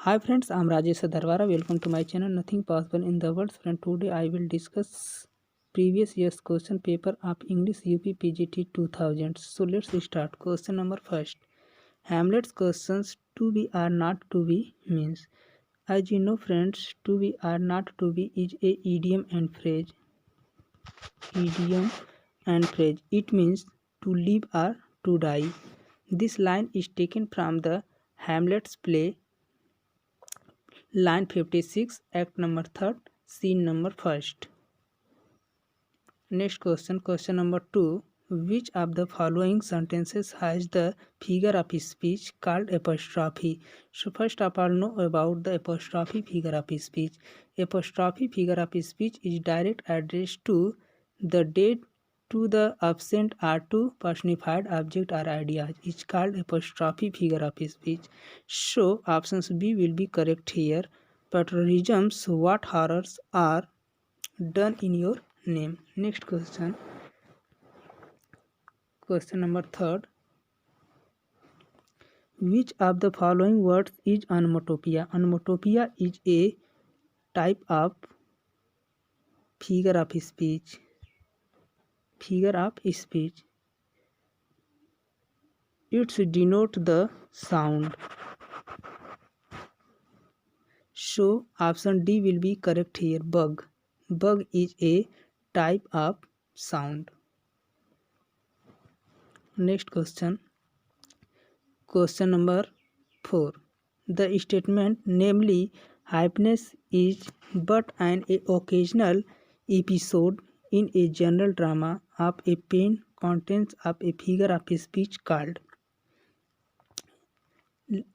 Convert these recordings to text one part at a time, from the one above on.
Hi friends, I'm Rajesh Darwara. Welcome to my channel Nothing Possible in the World. Friend, today I will discuss previous year's question paper of English UP PGT 2000. So let's start. Question number first. Hamlet's questions to be or not to be means. As you know friends, to be or not to be is a idiom and phrase. Idiom and phrase. It means to live or to die. This line is taken from the Hamlet's play line 56, act number 3rd, scene number 1st. Next question number 2. Which of the following sentences has the figure of speech called apostrophe? So first of all, know about the apostrophe figure of speech. Apostrophe figure of speech is direct address to the dead, to the absent, or to personified object or ideas. It's called apostrophe figure of speech. So options B will be correct here. Patriotisms, what horrors are done in your name. Next question number 3rd. Which of the following words is onomatopoeia? Onomatopoeia is a type of figure of speech. It denotes the sound. So option D will be correct here. Bug is a type of sound. Next question number 4. The statement, namely, happiness is but an occasional episode in a general drama of a pain, contains of a figure of speech called.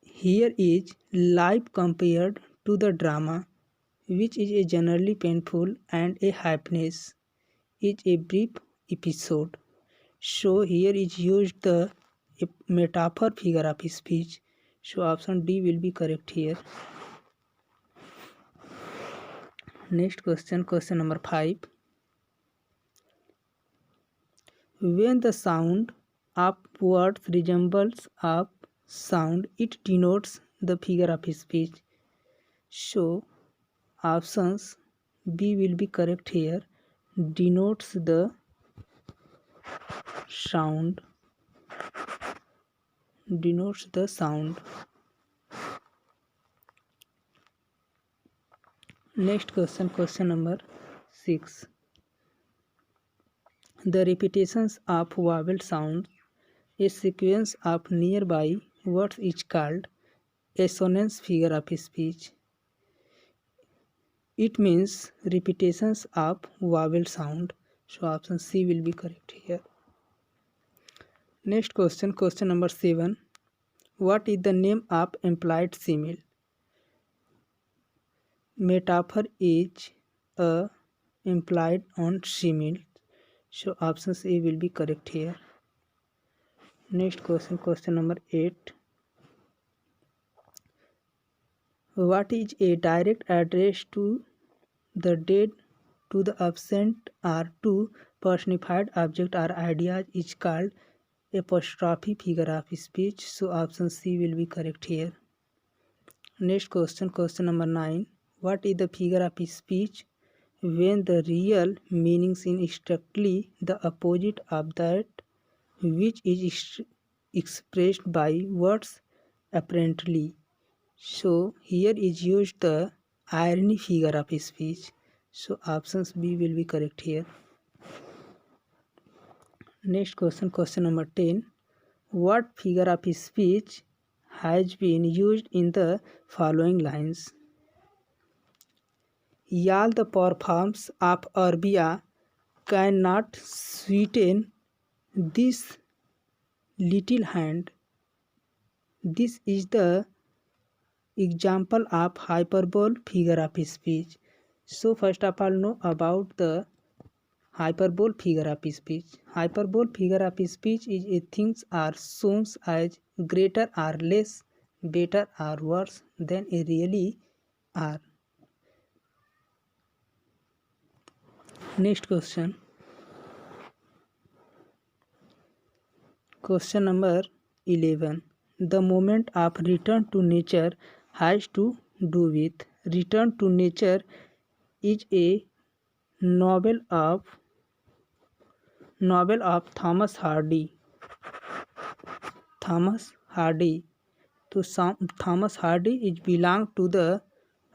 Here is life compared to the drama, which is a generally painful, and a happiness is a brief episode. So here is used the metaphor figure of speech. So option D will be correct here. Next question number 5. When the sound of words resembles of sound, it denotes the figure of speech. So options B will be correct here. Denotes the sound. Next question number 6. The repetitions of vowel sounds, a sequence of nearby words is called assonance figure of speech. It means repetitions of vowel sound. So option C will be correct here. Next question number 7. What is the name of implied simile? Metaphor is a implied on simile. So option A will be correct here. Next question number 8. What is a direct address to the dead, to the absent, or to personified object or ideas is called apostrophe figure of speech. So option C will be correct here. Next question number 9. What is the figure of speech when the real meanings is strictly the opposite of that which is expressed by words apparently? So here is used the irony figure of speech. So options B will be correct here. Next question number 10. What figure of speech has been used in the following lines? All the perfumes of Arabia cannot sweeten this little hand. This is the example of hyperbole figure of speech. So first of all, know about the hyperbole figure of speech. Hyperbole figure of speech is a things are shown as greater or less, better or worse than a really are. Next question number 11. The moment of return to nature has to do with. Return to Nature is a novel of Thomas Hardy. Thomas Hardy. So Thomas Hardy is belong to the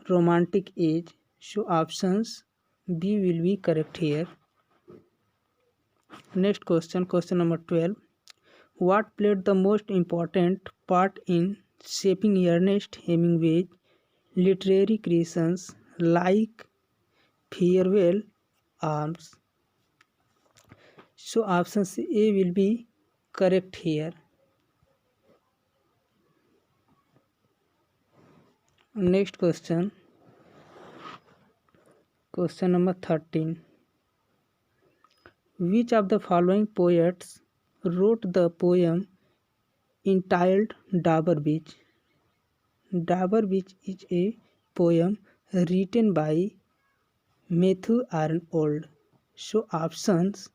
Romantic age. So options B will be correct here. Next question, question number 12. What played the most important part in shaping Ernest Hemingway's literary creations like Farewell Arms? So option A will be correct here. Next question, question number 13. Which of the following poets wrote the poem entitled Dabur Beach? Dabur Beach is a poem written by Matthew Arnold. So options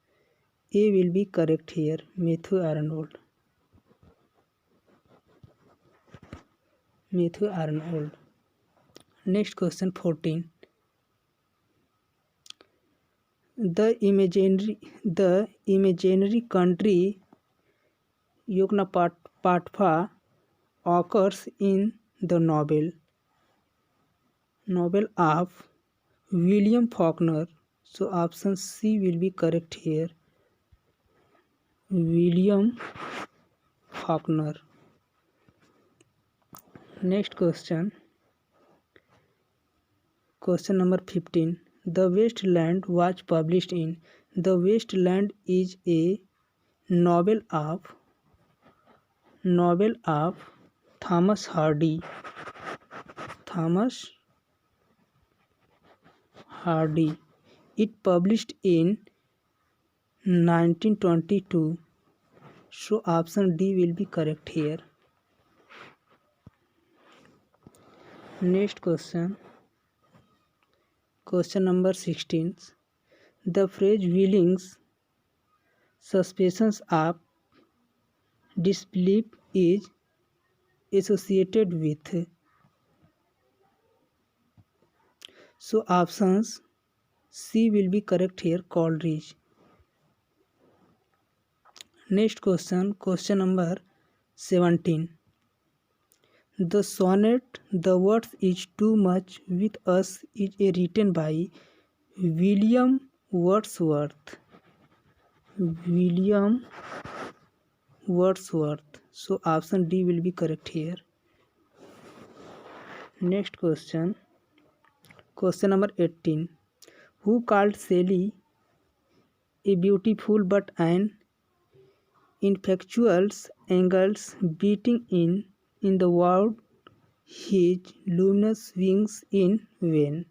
A will be correct here. Matthew Arnold. Matthew Arnold. Next question 14. The imaginary country Yoknapatpha occurs in the novel of William Faulkner. So option C will be correct here. William Faulkner. Next question. Question number 15. The Wasteland was published in. The Wasteland is a novel of Thomas Hardy. Thomas Hardy. It published in 1922. So option D will be correct here. Next question. Question number 16. The phrase feelings, suspicions of disbelief is associated with. So options C will be correct here. Coleridge. Next question, question number 17. The sonnet "The Words Is Too Much With Us" is written by William Wordsworth. William Wordsworth. So option D will be correct here. Next question. Question number 18. Who called Shelley a beautiful but an infectious angels beating in the world his luminous wings in vain?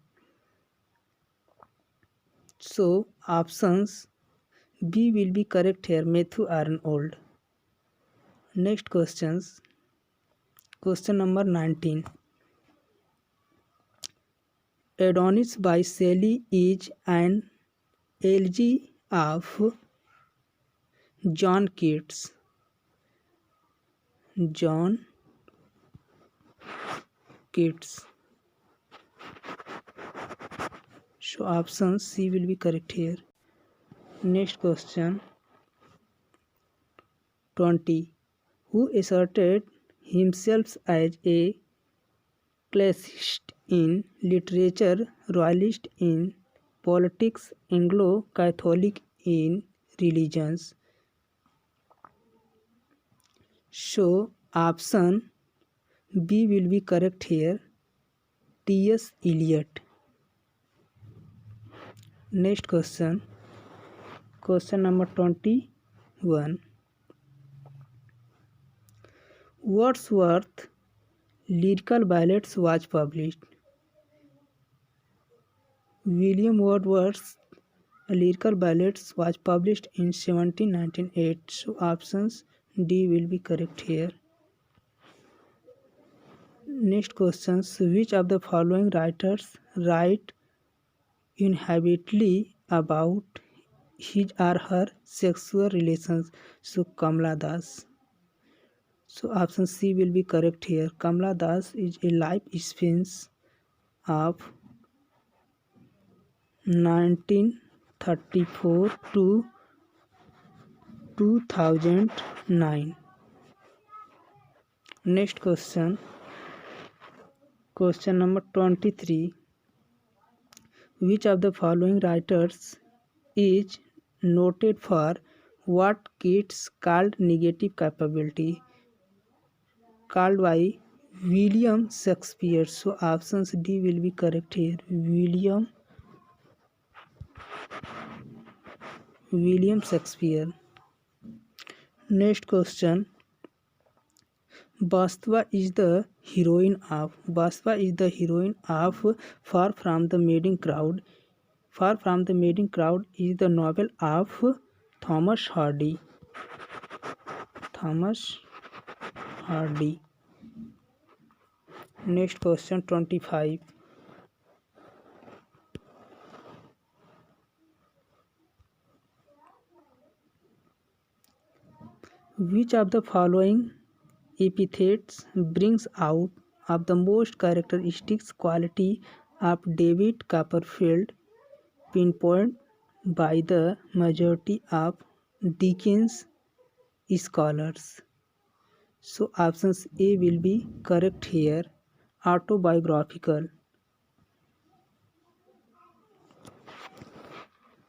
So options B will be correct here. Matthew Arnold. Next questions. Question number 19. Adonis by Shelley is an elegy of John Keats. John Keats. So option C will be correct here. Next question 20. Who asserted himself as a classicist in literature, royalist in politics, Anglo-Catholic in religions? So option B will be correct here. T.S. Eliot. Next question. Question number 21. Wordsworth Lyrical Ballads was published. William Wordsworth's Lyrical Ballads was published in 1798. So options D will be correct here. Next questions. Which of the following writers write inhabitantly about his or her sexual relations? So Kamala Das. So option C will be correct here. Kamala Das is a life span of 1934 to 2009. Next question. Question number 23. Which of the following writers is noted for what Keats called negative capability, called by William Shakespeare? So options D will be correct here. William Shakespeare. Next question. Bastava is the heroine of Far From the Madding Crowd. Far From the Madding Crowd is the novel of Thomas Hardy. Next question 25. Which of the following epithets brings out of the most characteristic quality of David Copperfield, pinpointed by the majority of Dickens scholars? So options A will be correct here. Autobiographical.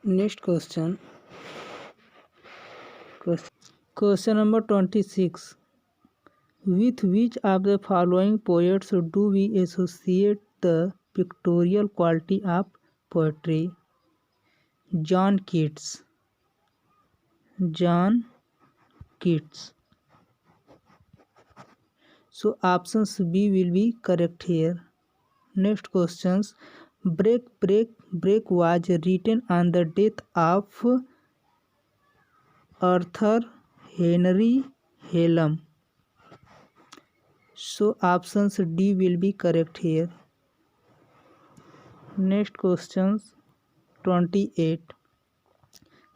Next question. Question number 26. With which of the following poets do we associate the pictorial quality of poetry? John Keats. So options B will be correct here. Next questions. Break, Break, Break was written on the death of Arthur Henry Hallam. So options D will be correct here. Next questions 28.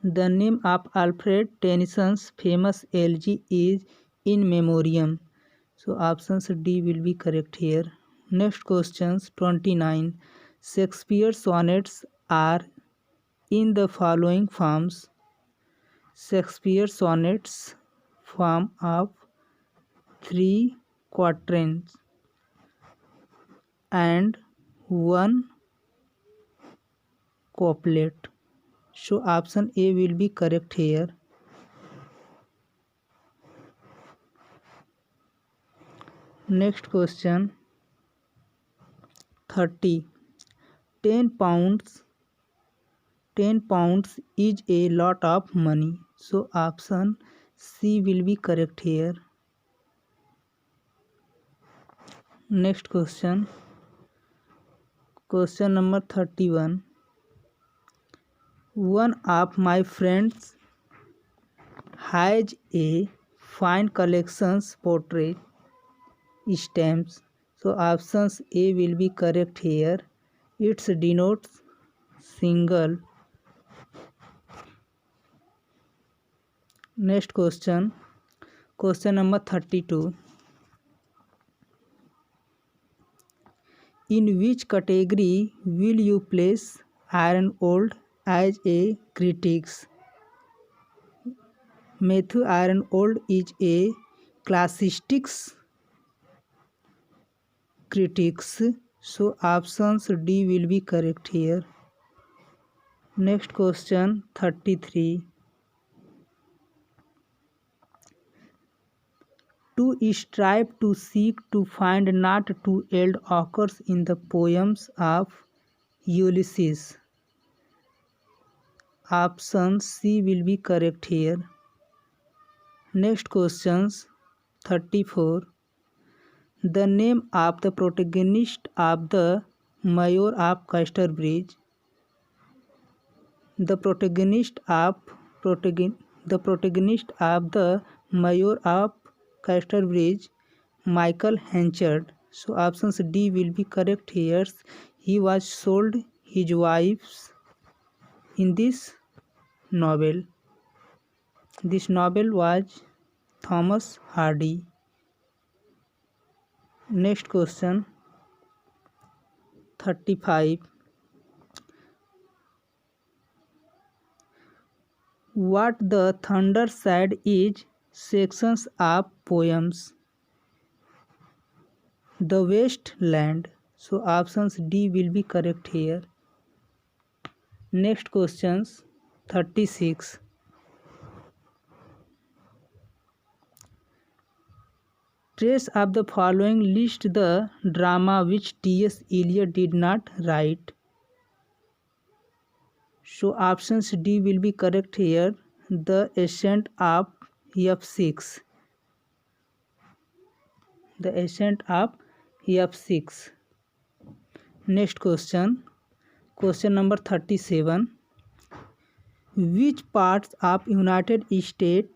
The name of Alfred Tennyson's famous elegy is In Memoriam. So options D will be correct here. Next questions 29. Shakespeare's sonnets are in the following forms. Shakespeare's sonnets form of 3 quatrains and 1 couplet. So option A will be correct here. Next question 30. 10 pounds is a lot of money. So option C will be correct here. Next question number 31. One of my friends has a fine collections portrait stamps. So options A will be correct here. It denotes single. Next question number 32. In which category will you place Arnold as a critics? Matthew Arnold is a classics critics. So options D will be correct here. Next question 33. To strive, to seek, to find, not to yield occurs in the poems of Ulysses. Option C will be correct here. Next questions 34. The name of the protagonist of the Mayor of Casterbridge. The protagonist of the Mayor of Casterbridge, Michael Henchard. So options D will be correct here. He was sold his wives in this novel. This novel was Thomas Hardy. Next question 35. What the thunder said is sections of poems. The wasteland. So options D will be correct here. Next questions 36. Trace of the following list the drama which T.S. Eliot did not write. So options D will be correct here. The Ascent of F6. The Ascent of F6. Next question. Question number 37. Which parts of United States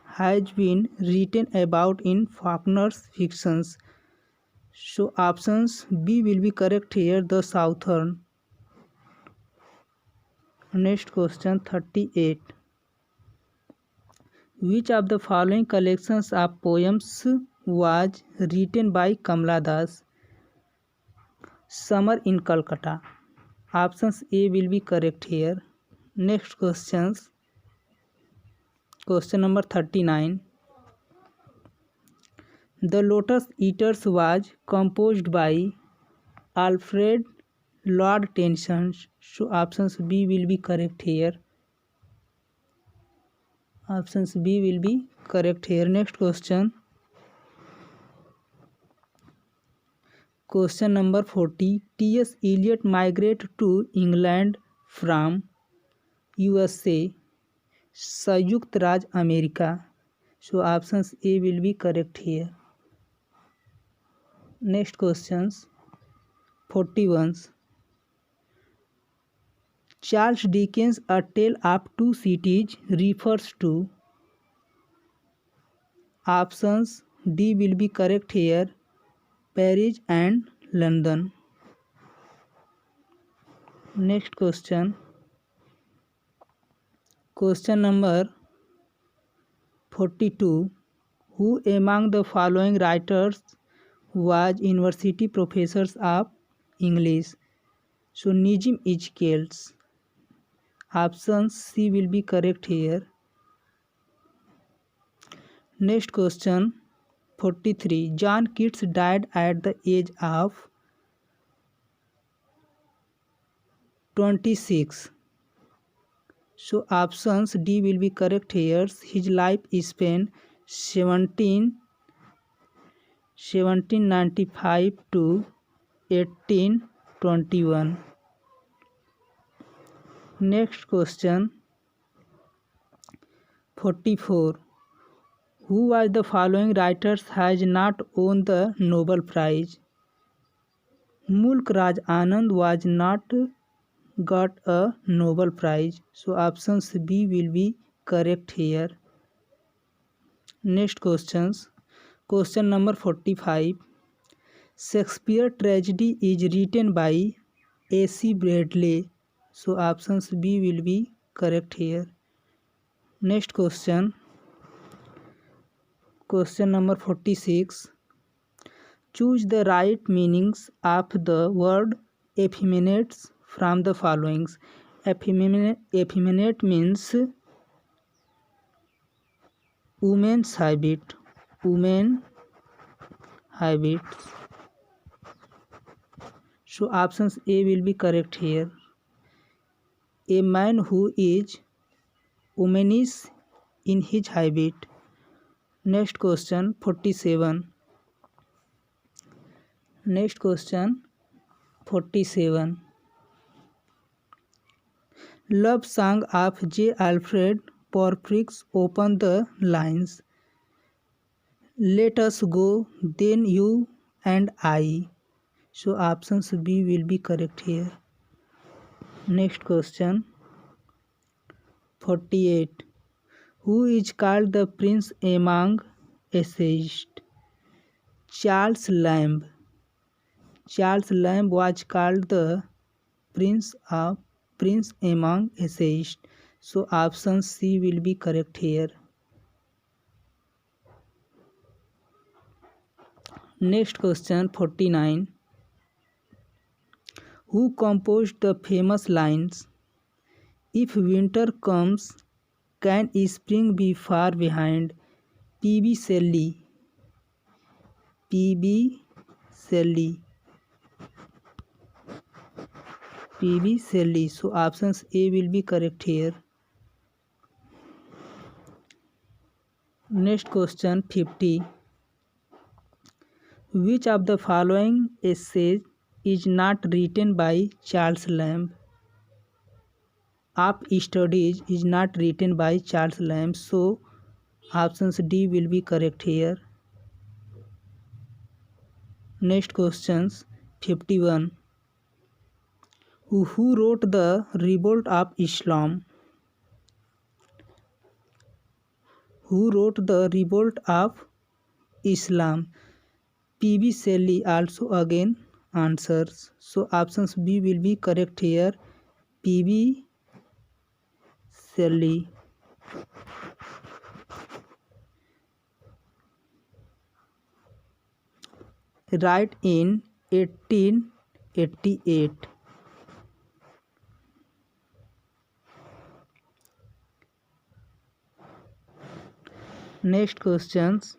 has been written about in Faulkner's fictions? So options B will be correct here. The Southern. Next question 38. Which of the following collections of poems was written by Kamala Das? Summer in Calcutta. Options A will be correct here. Next questions. Question number 39. The Lotus Eaters was composed by Alfred Lord Tennyson. So options B will be correct here. Options B will be correct here. Next question. Question number 40. T.S. Eliot migrated to England from USA, Sanyukt Raj America. So options A will be correct here. Next questions 41. Charles Dickens' A Tale of Two Cities refers to. Options D will be correct here. Paris and London. Next question. Question number 42. Who among the following writers was university professors of English? So Nizam Iqbal. Option C will be correct here. Next question 43. John Keats died at the age of 26. So options D will be correct here. His life spanned 1795 to 1821. Next question 44. Who was the following writers has not won the Nobel Prize? Mulk Raj Anand was not got a Nobel Prize. So options B will be correct here. Next questions. Question number 45. Shakespeare tragedy is written by A.C. Bradley. So options B will be correct here. Next question. Question number 46. Choose the right meanings of the word effeminates from the following. Effeminate means women's habit. Women habits. So options A will be correct here. A man who is womanish in his habit. Next question 47. Next question 47. Love song of J. Alfred Porfrix open the lines. Let us go, then you and I. So options B will be correct here. Next question 48. Who is called the prince among essayists? Charles Lamb. Charles Lamb was called the prince among essayists. So option C will be correct here. Next question 49. Who composed the famous lines, "If winter comes, can spring be far behind"? P.B. Shelley. P.B. Shelley. P.B. Shelley. So options A will be correct here. Next question 50. Which of the following essays is not written by Charles Lamb? Up Studies is not written by Charles Lamb, so options D will be correct here. Next questions 51. Who wrote the Revolt of Islam? Who wrote the Revolt of Islam? P.B. Shelley also again answers. So options B will be correct here. P.B. Shelley. Write in 1888. Next questions.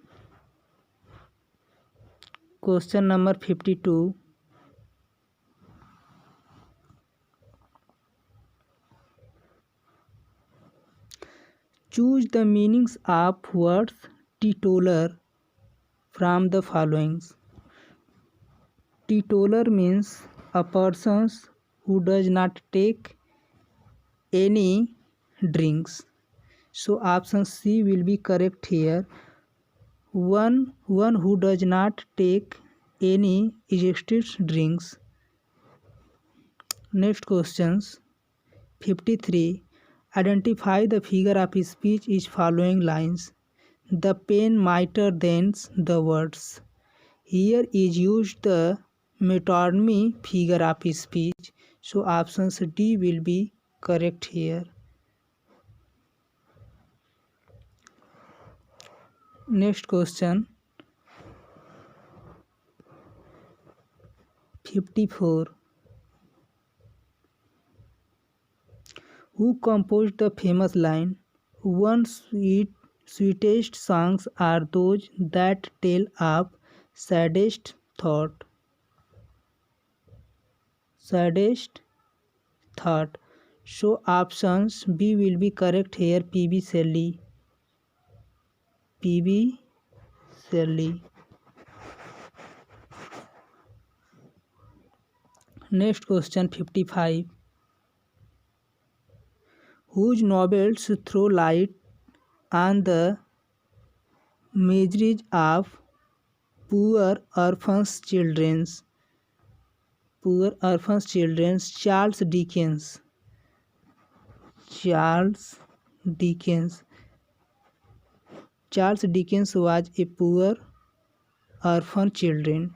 Question number 52. Choose the meanings of words teetotaler from the following. Teetotaler means a person who does not take any drinks. So option C will be correct here. One who does not take any illicit drinks. Next questions 53. Identify the figure of speech is following lines. The pen mightier than the words. Here is used the metonymy figure of speech. So options D will be correct here. Next question 54. Who composed the famous line, "One sweetest songs are those that tell of saddest thought"? Saddest thought. So options B will be correct here. P.B. Shelley. P.B. Shelley. Next question 55. Whose novels throw light on the miseries of poor orphans children? Charles Dickens. Charles Dickens. Charles Dickens was a poor orphan children.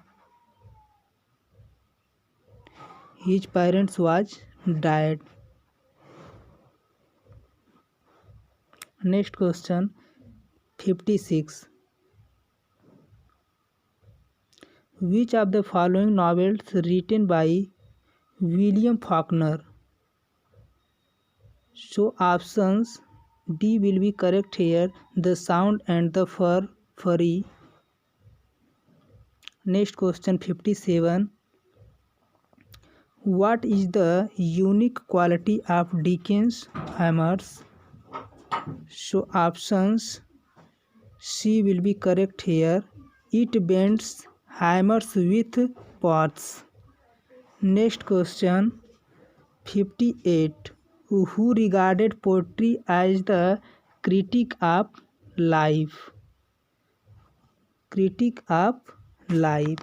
His parents was died. Next question 56. Which of the following novels written by William Faulkner? So options D will be correct here. The Sound and the Fury. Next question 57. What is the unique quality of Dickens' hammers? So options C will be correct here. It bends hammers with pots. Next question 58. Who regarded poetry as the critic of life? Critic of life.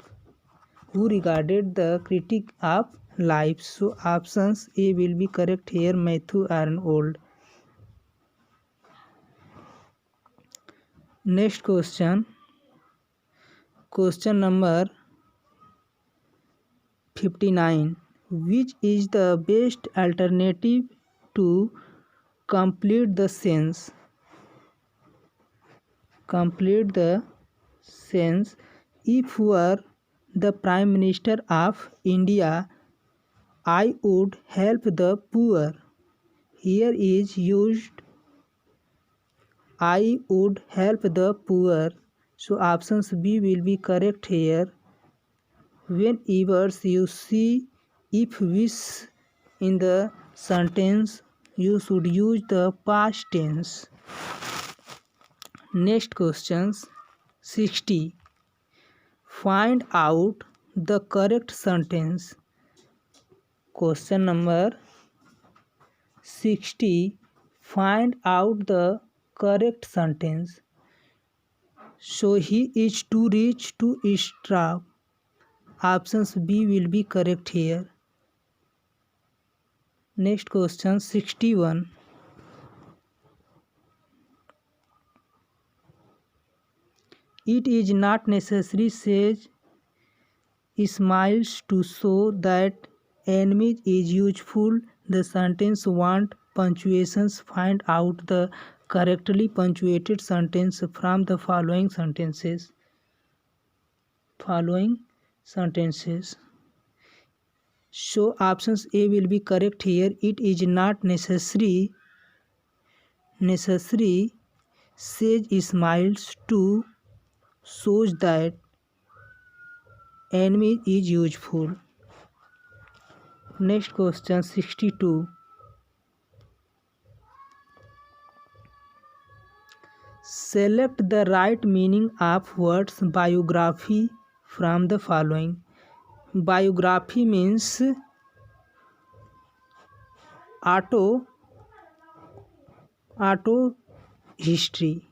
Who regarded the critic of life? So options A will be correct here. Matthew Arnold. Next question. Question number 59. Which is the best alternative to complete the sentence? Complete the sentence. If were the Prime Minister of India, I would help the poor. Here is used I would help the poor. So options B will be correct here. Whenever you see if wish in the sentence, you should use the past tense. Next questions 60. Find out the correct sentence. Question number 60. Find out the correct sentence. So he is too rich to starve. Options B will be correct here. Next question 61. It is not necessary, says Smiles, to show that enemy is useful. The sentence want punctuations. Find out the correctly punctuated sentence from the following sentences. So options A will be correct here. It is not necessary, says Smiles, to shows that enemy is useful. Next question 62. Select the right meaning of words biography from the following. Biography means auto history.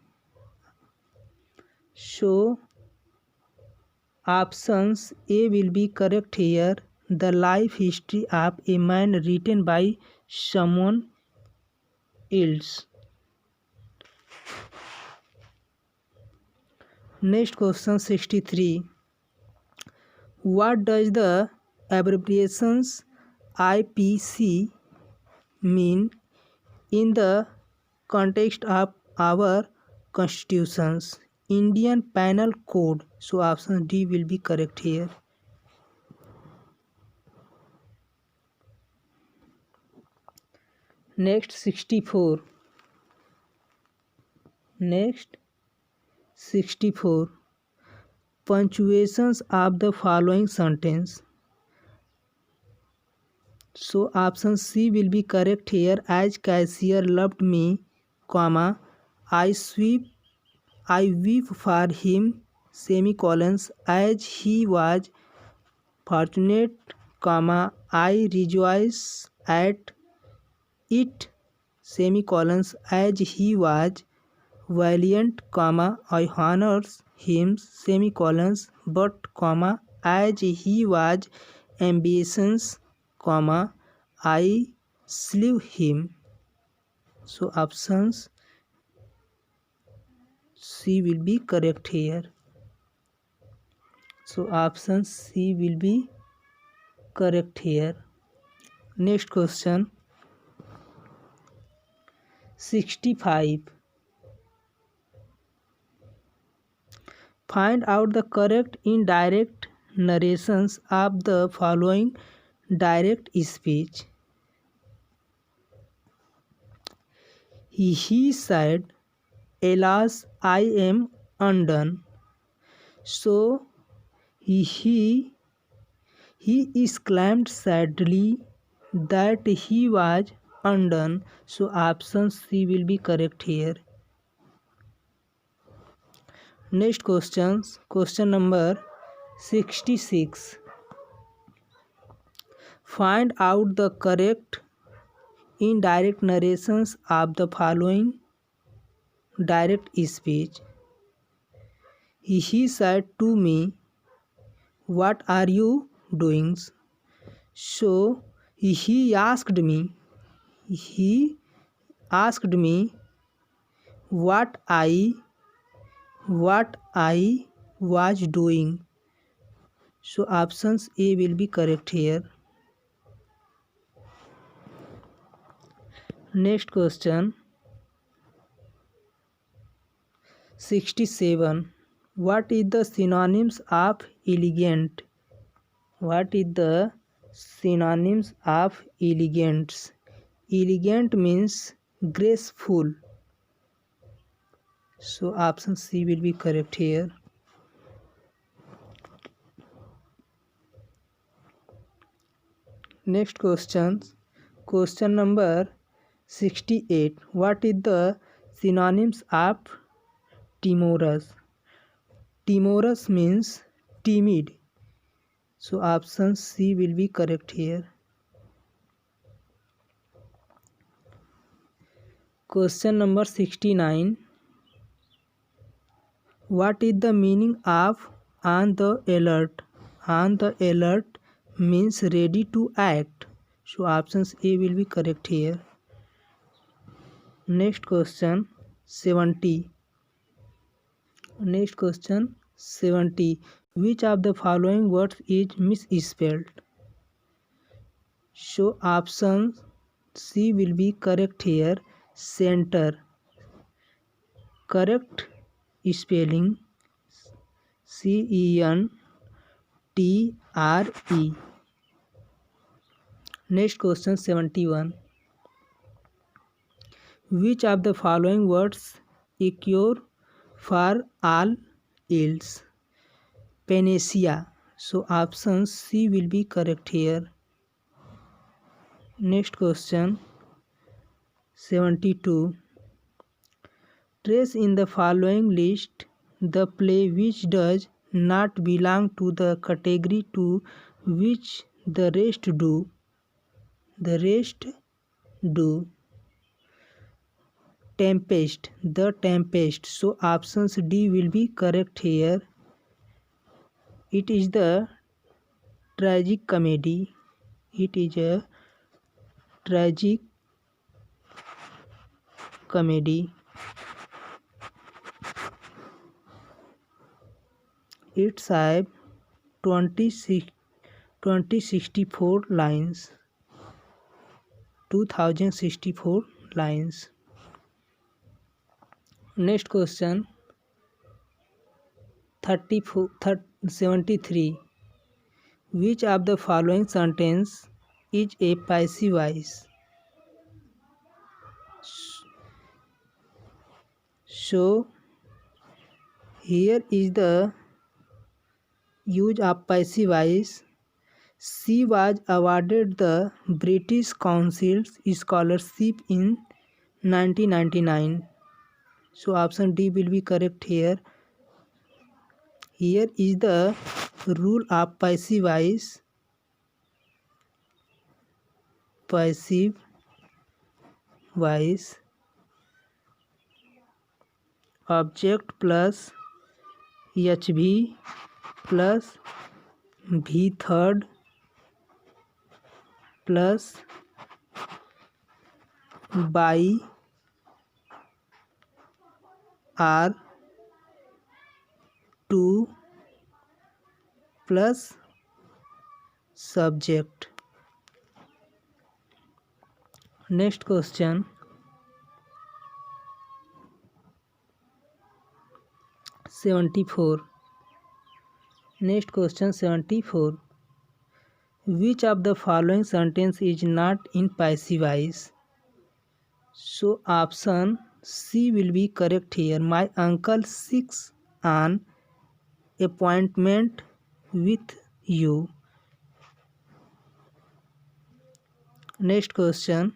So options A will be correct here. The life history of a man written by someone else. Next question 63. What does the abbreviations IPC mean in the context of our constitutions? Indian Penal Code. So option D will be correct here. Next 64. Punctuations of the following sentence. So option C will be correct here. As cashier loved me, comma, I weep for him, semicolons, as he was fortunate, comma, I rejoice at it, semicolons, as he was valiant, comma, I honors him, semicolons, but, comma, as he was ambitious, comma, I slew him. So options C will be correct here. So option C will be correct here. Next question 65. Find out the correct indirect narrations of the following direct speech. He said, alas, I am undone. So he exclaimed sadly that he was undone. So option C will be correct here. Next question number 66. Find out the correct indirect narrations of the following direct speech. He said to me, what are you doing? So he asked me what I was doing. So options A will be correct here. Next question 67. What is the synonyms of elegant? What is the synonyms of elegance? Elegant means graceful. So option C will be correct here. Next question. Question number 68. What is the synonyms of timorous? Timorous means timid. So option C will be correct here. Question number 69. What is the meaning of on the alert? On the alert means ready to act. So options A will be correct here. Next question 70. Next question 70. Which of the following words is misspelled? So option C will be correct here. Center. Correct spelling CENTRE. Next question 71. Which of the following words a cure for all ills? Panacea. So option C will be correct here. Next question 72. Trace in the following list the play which does not belong to the category to which the rest do. The rest do. Tempest. The Tempest. So options D will be correct here. It is the tragic comedy. It is a tragic comedy. It's have 2064 lines. 2064 lines. Next question 73. Which of the following sentence is a passive voice? So here is the use of passive voice. She was awarded the British Council's scholarship in 1999. So option D will be correct here. Here is the rule of passive voice. Passive voice. Object plus HV plus V third plus by R 2 plus subject. Next question 74. Next question 74. Which of the following sentence is not in passive voice? So option C will be correct here. My uncle seeks an appointment with you. Next question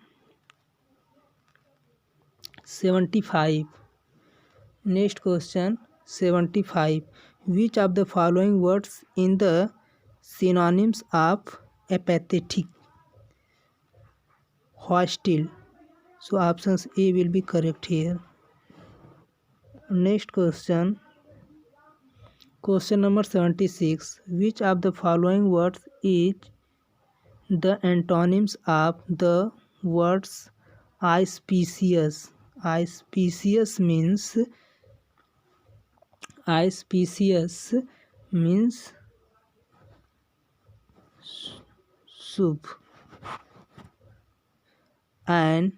75. Next question 75. Which of the following words in the synonyms of apathetic? Hostile. So options A will be correct here. Next question. Question number 76. Which of the following words is the antonyms of the words auspicious? Auspicious means soup, and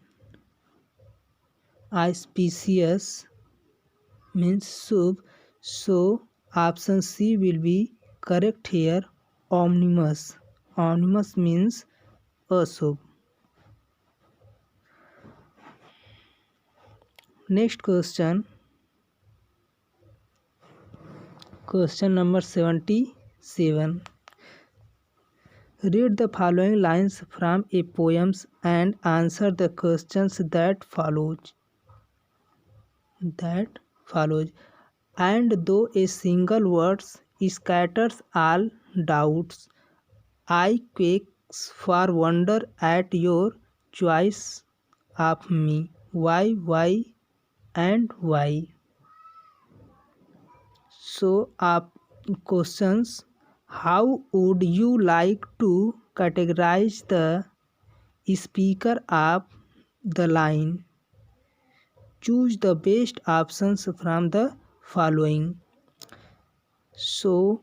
auspicious means soup. So Option C will be correct here. Omnibus. Omnibus means Ashub. Next question. Question number 77. Read the following lines from a poem and answer the questions that follows. And though a single word scatters all doubts, I quakes for wonder at your choice of me. Why, and why? So, questions: how would you like to categorize the speaker of the line? Choose the best options from the following. So,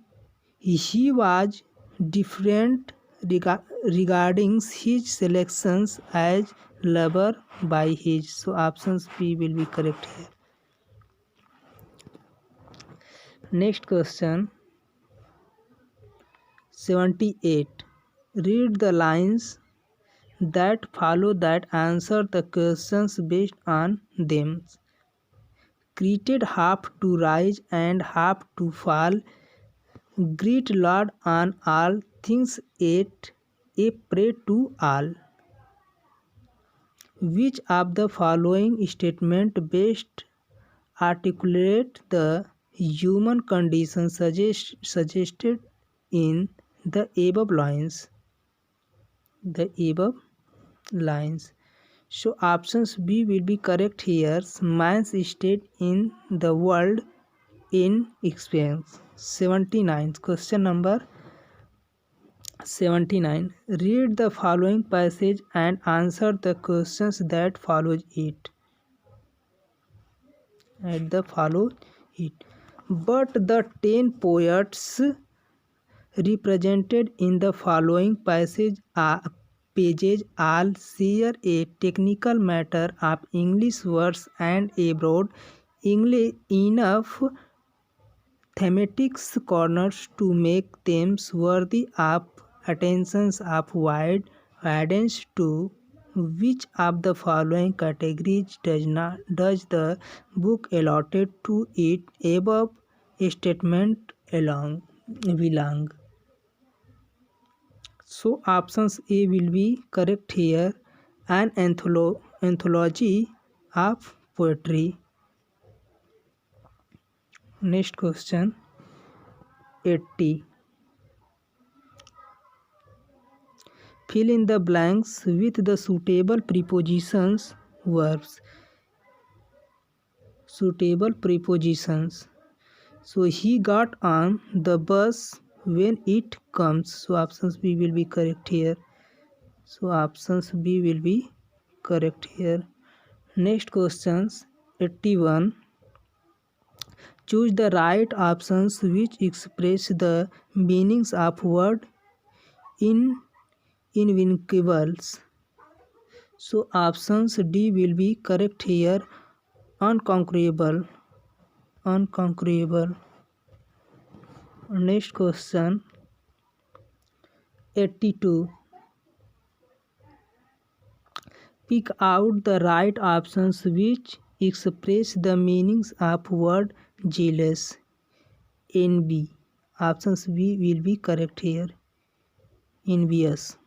he was different regarding his selections as lover by his. So, options B will be correct here. Next question. 78. Read the lines that follow that answer the questions based on them. Created half to rise and half to fall, great Lord on all things yet a prey to all. Which of the following statement best articulate the human condition suggested in the above lines? So options B will be correct here. Man's state in the world in experience. 79. Question number 79. Read the following passage and answer the questions that follow it. But the 10 poets represented in the following pages all share a technical matter of English words and a broad enough thematics corners to make them worthy of attention of wide audience. To which of the following categories does the book allotted to it above statement belong? So options A will be correct here. An anthology of poetry. Next question. 80. Fill in the blanks with the suitable prepositions, verbs. So he got on the bus when it comes. So options B will be correct here. Next questions. 81. Choose the right options which express the meanings of word in invincibles. So options D will be correct here. Unconquerable. Next question. 82. Pick out the right options which express the meanings of word jealous. Envy. Options B will be correct here. Envious.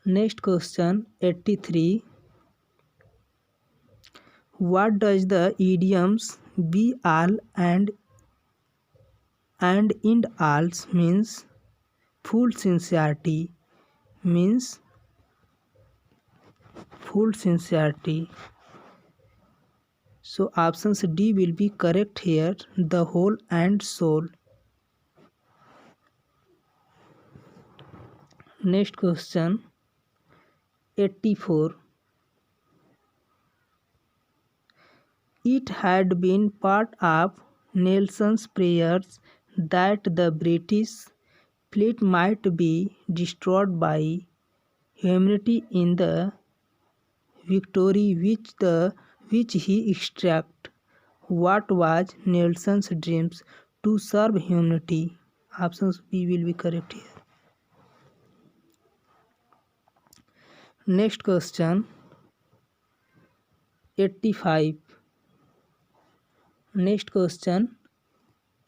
Next question. 83. What does the idioms be all and in alls means? Full sincerity. So options D will be correct here. The whole and soul. Next question. 84. It had been part of Nelson's prayers that the British fleet might be destroyed by humanity in the victory which he extracted. What was Nelson's dreams? To serve humanity. Options B will be correct here. Next question 85. Next question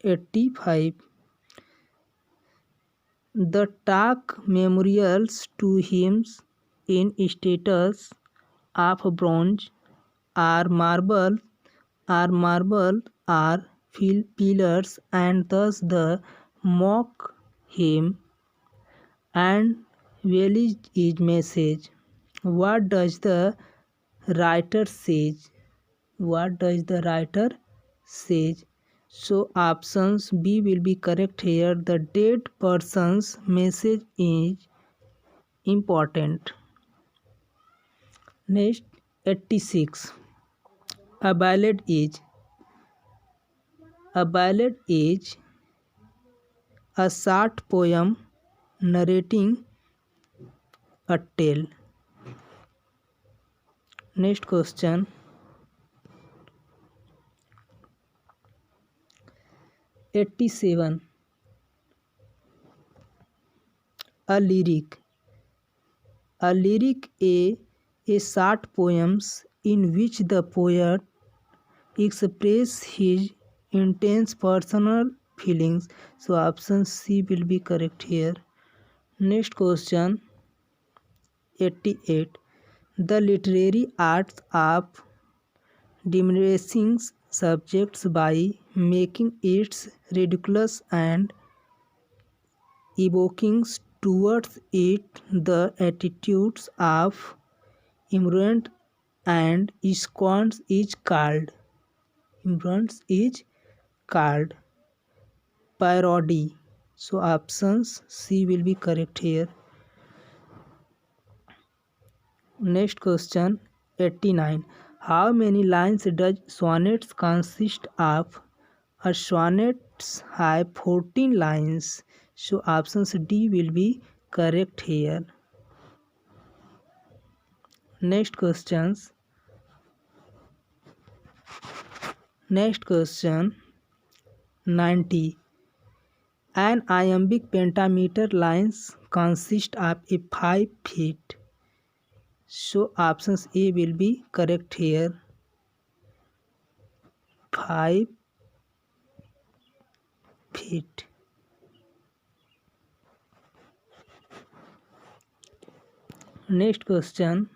85. The talk memorials to him in status of bronze are marble are pillars, and thus the mock him and village is message. What does the writer says? What does the writer says? So options B will be correct here. The dead person's message is important. Next 86. A ballad is a short poem narrating a tale. Next question 87. A lyric. A lyric a short poems in which the poet expresses his intense personal feelings. So option C will be correct here. Next question 88. The literary arts of diminishing subjects by making it ridiculous and evoking towards it the attitudes of ignorance and scorn is called parody. So options C will be correct here. Next question 89. How many lines does sonnets consist of? A sonnets have 14 lines. So options D will be correct here. Next question 90. An iambic pentameter lines consist of a 5 feet. So options A will be correct here. 5 feet. Next question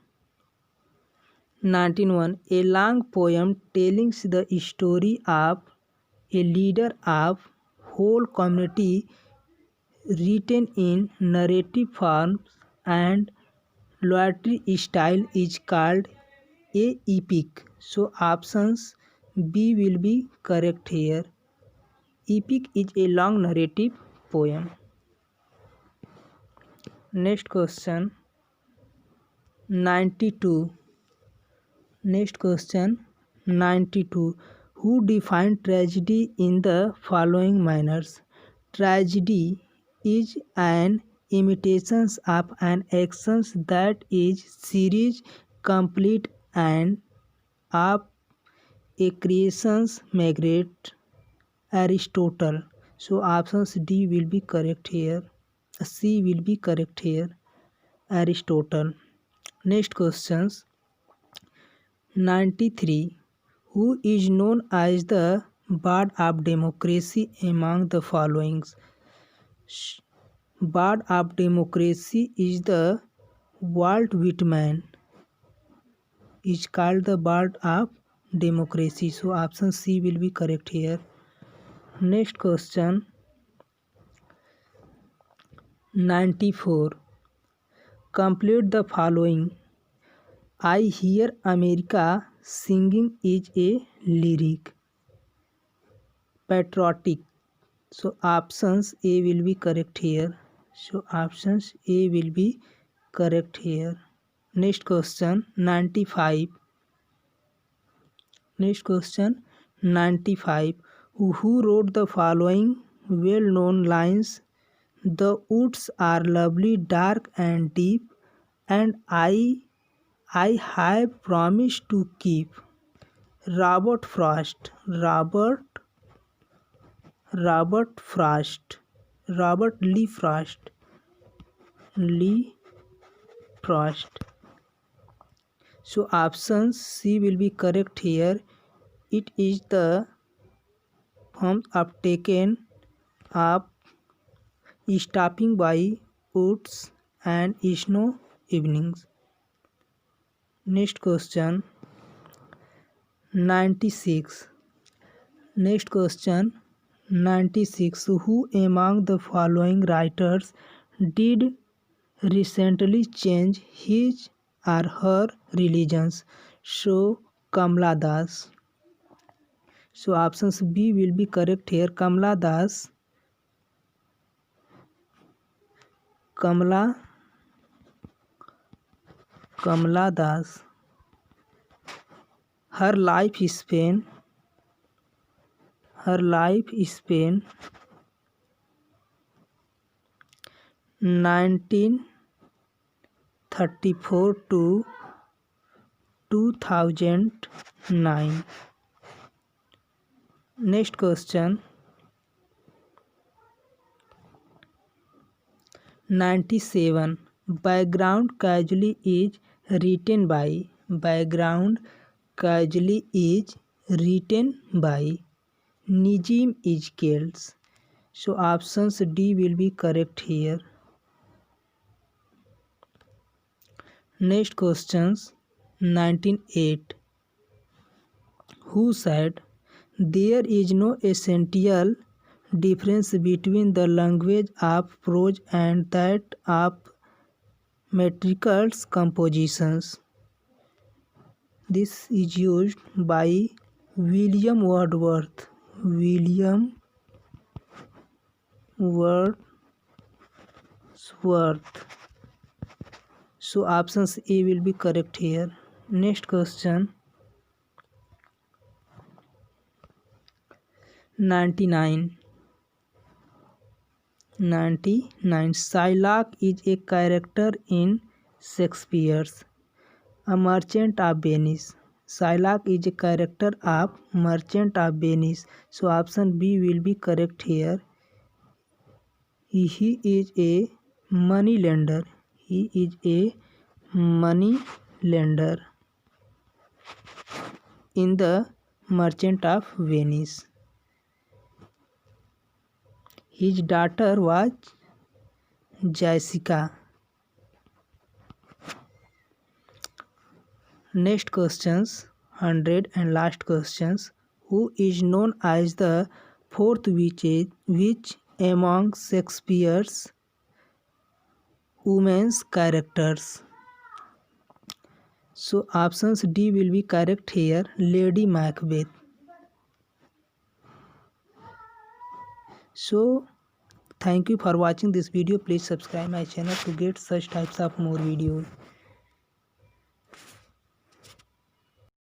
91. A long poem telling the story of a leader of whole community written in narrative form and literary style is called a epic. So options B will be correct here. Epic is a long narrative poem. Next question 92. Next question 92. Who defined tragedy in the following manners? Tragedy is an imitation of an action that is series, complete, and of a creation's Margaret Aristotle. So options D will be correct here. C will be correct here. Aristotle. Next questions 93. Who is known as the bard of democracy among the following? Bard of democracy is the Walt Whitman. Is called the bard of democracy. So option C will be correct here. Next question 94. Complete the following. I hear America singing is a lyric. Patriotic. So options A will be correct here. So options A will be correct here. Next question 95. Next question 95. Who wrote the following well-known lines? The woods are lovely, dark and deep, and I have promised to keep. Robert Frost. Robert Frost. Robert Lee Frost. Lee Frost. So option C will be correct here. It is the form of taken up stopping by woods and snow evenings. Next question 96. Next question 96. Who among the following writers did recently change his or her religions? So Kamala Das. So options B will be correct here. Kamala Das. Kamala Das. Her life span 1934 to 2009. Next question 97. Background casually is written by. Background casually is written by Nijim Ijkels. So options D will be correct here. Next questions 98. Who said there is no essential difference between the language of prose and that of metrical compositions? This is used by William Wordsworth. William Wordsworth. So options A will be correct here. Next question 99. Shylock is a character in Shakespeare's A Merchant of Venice. Shylock is a character of Merchant of Venice. So option B will be correct here. He is a money lender. He is a money lender in the Merchant of Venice. His daughter was Jessica. Next questions 100 and last questions. Who is known as the fourth witch among Shakespeare's women's characters? So options D will be correct here. Lady Macbeth. So thank you for watching this video. Please subscribe my channel to get such types of more videos.